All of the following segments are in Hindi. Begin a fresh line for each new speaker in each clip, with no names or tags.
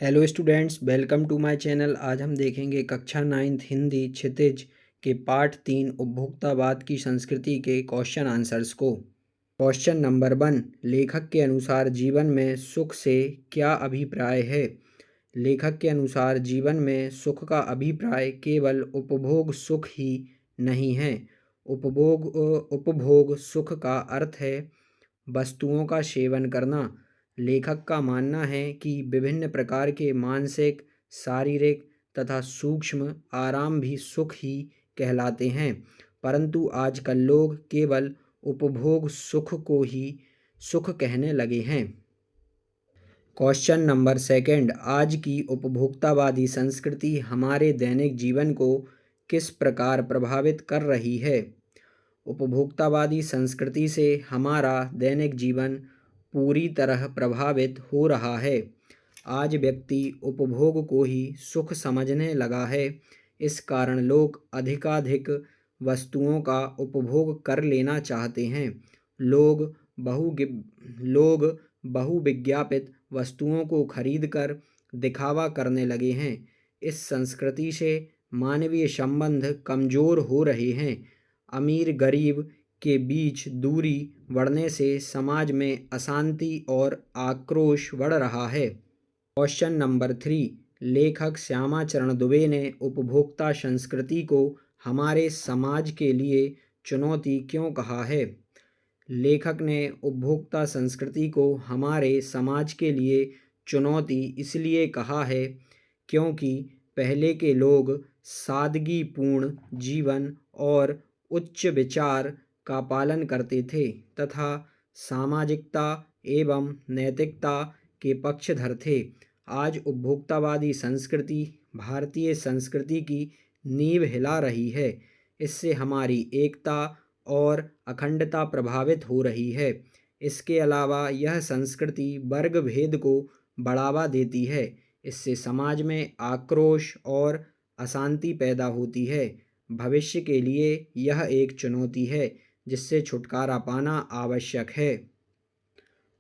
Hello students, welcome to my channel. आज हम देखेंगे कक्षा 9th हिंदी क्षितिज के पाठ 3 उपभोक्तावाद की संस्कृति के क्वेश्चन आंसर्स को। क्वेश्चन नंबर 1, लेखक के अनुसार जीवन में सुख से क्या अभिप्राय है? लेखक के अनुसार जीवन में सुख का अभिप्राय केवल उपभोग सुख ही नहीं है। उपभोग सुख का अर्थ है वस्तुओं का सेवन करना। लेखक का मानना है कि विभिन्न प्रकार के मानसिक, शारीरिक तथा सूक्ष्म आराम भी सुख ही कहलाते हैं, परंतु आजकल लोग केवल उपभोग सुख को ही सुख कहने लगे हैं। क्वेश्चन नंबर 2, आज की उपभोक्तावादी संस्कृति हमारे दैनिक जीवन को किस प्रकार प्रभावित कर रही है? उपभोक्तावादी संस्कृति से हमारा दैनिक जीवन पूरी तरह प्रभावित हो रहा है। आज व्यक्ति उपभोग को ही सुख समझने लगा है। इस कारण लोग अधिकाधिक वस्तुओं का उपभोग कर लेना चाहते हैं। लोग बहुविज्ञापित वस्तुओं को खरीदकर दिखावा करने लगे हैं। इस संस्कृति से मानवीय संबंध कमज़ोर हो रहे हैं। अमीर गरीब के बीच दूरी बढ़ने से समाज में अशांति और आक्रोश बढ़ रहा है। क्वेश्चन नंबर 3, लेखक श्यामाचरण दुबे ने उपभोक्ता संस्कृति को हमारे समाज के लिए चुनौती क्यों कहा है? लेखक ने उपभोक्ता संस्कृति को हमारे समाज के लिए चुनौती इसलिए कहा है क्योंकि पहले के लोग सादगीपूर्ण जीवन और उच्च विचार का पालन करते थे तथा सामाजिकता एवं नैतिकता के पक्षधर थे। आज उपभोक्तावादी संस्कृति भारतीय संस्कृति की नींव हिला रही है। इससे हमारी एकता और अखंडता प्रभावित हो रही है। इसके अलावा यह संस्कृति वर्ग भेद को बढ़ावा देती है। इससे समाज में आक्रोश और अशांति पैदा होती है। भविष्य के लिए यह एक चुनौती है जिससे छुटकारा पाना आवश्यक है।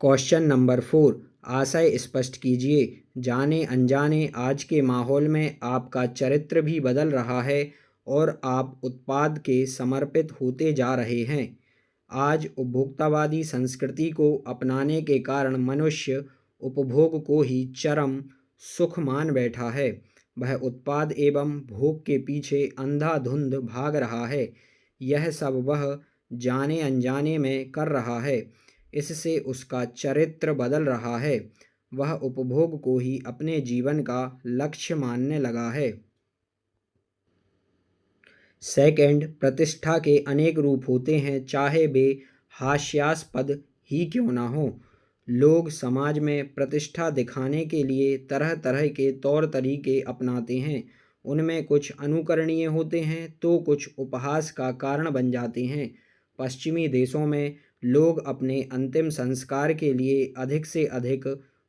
क्वेश्चन नंबर 4, आशय स्पष्ट कीजिए। जाने अनजाने आज के माहौल में आपका चरित्र भी बदल रहा है और आप उत्पाद के समर्पित होते जा रहे हैं। आज उपभोक्तावादी संस्कृति को अपनाने के कारण मनुष्य उपभोग को ही चरम सुख मान बैठा है। वह उत्पाद एवं भोग के पीछे अंधाधुंध भाग रहा है। यह सब वह जाने अनजाने में कर रहा है। इससे उसका चरित्र बदल रहा है। वह उपभोग को ही अपने जीवन का लक्ष्य मानने लगा है। सेकंड, प्रतिष्ठा के अनेक रूप होते हैं, चाहे वे हास्यास्पद ही क्यों ना हो। लोग समाज में प्रतिष्ठा दिखाने के लिए तरह तरह के तौर तरीके अपनाते हैं। उनमें कुछ अनुकरणीय होते हैं तो कुछ उपहास का कारण बन जाते हैं। पश्चिमी देशों में लोग अपने अंतिम संस्कार के लिए अधिक से अधिक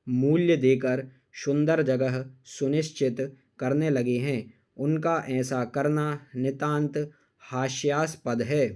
मूल्य देकर सुंदर जगह सुनिश्चित करने लगे हैं। उनका ऐसा करना नितांत हास्यास्पद है।